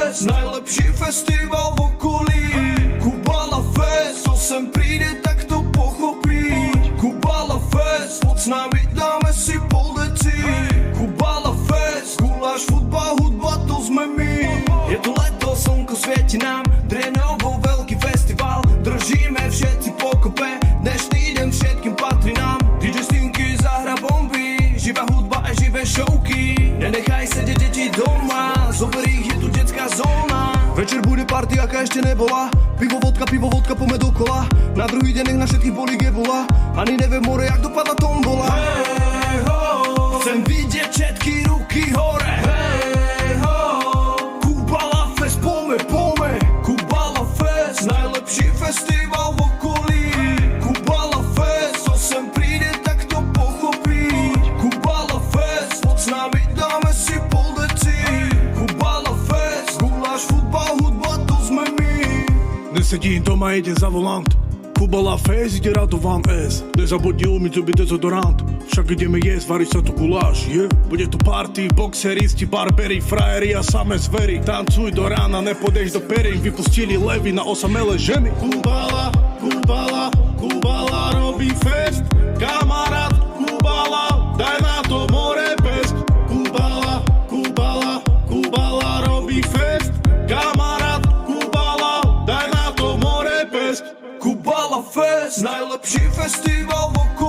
Fest, najlepší festival v okolí. Kubala Fest, co sem přijde, tak to pochopí. Kubala Fest, pod s námi dáme si pol deci. Kubala Fest, guláš, fotbal, hudba, to jsme my. Je to leto, slnko svieti nám, Drenovo veľký festival. Držíme všetci pokope, dnešný deň všetkým patrí nám. DJ Stinky zahra bomby, živá hudba a živé šovky. Nenechaj sedieť deti doma, zober ich, je tu detská zóna. Večer bude party, aká ešte nebola. Pivo, vodka, poďme dokola. Na druhý deň nech na všetkých bolí ebola. Ani neviem more, jak dopadla tombola. Hey ho, chcem vidieť všetky ruky hore. Hey ho, Kubala Fest, poďme. Kubala Fest, najlepší festival v okolí. Kubala Fest, co sem príde, tak to pochopí. Kubala Fest, pod s nami dáme si pol deci. Kubala Fest, guláš, futbal, hudba, to sme my. Nesedím doma, ide za volant. Kubala Fest, ide radován S. Nezabudni umyť zuby, dezodorant. Však ideme jesť, varí sa tu guláš, Bude tu party, boxeristi, barberi, frajeri a samé zvery. Tancuj do rána, nepodeš do perín. Vypustili levy na osamelé ženy. Kubala robí fest. Kamarát Kubala, daj na to more pest. Kubala robí fest. Kamarát Kubala, daj na to more pest. Kubala Fest, najlepší festival v okolí.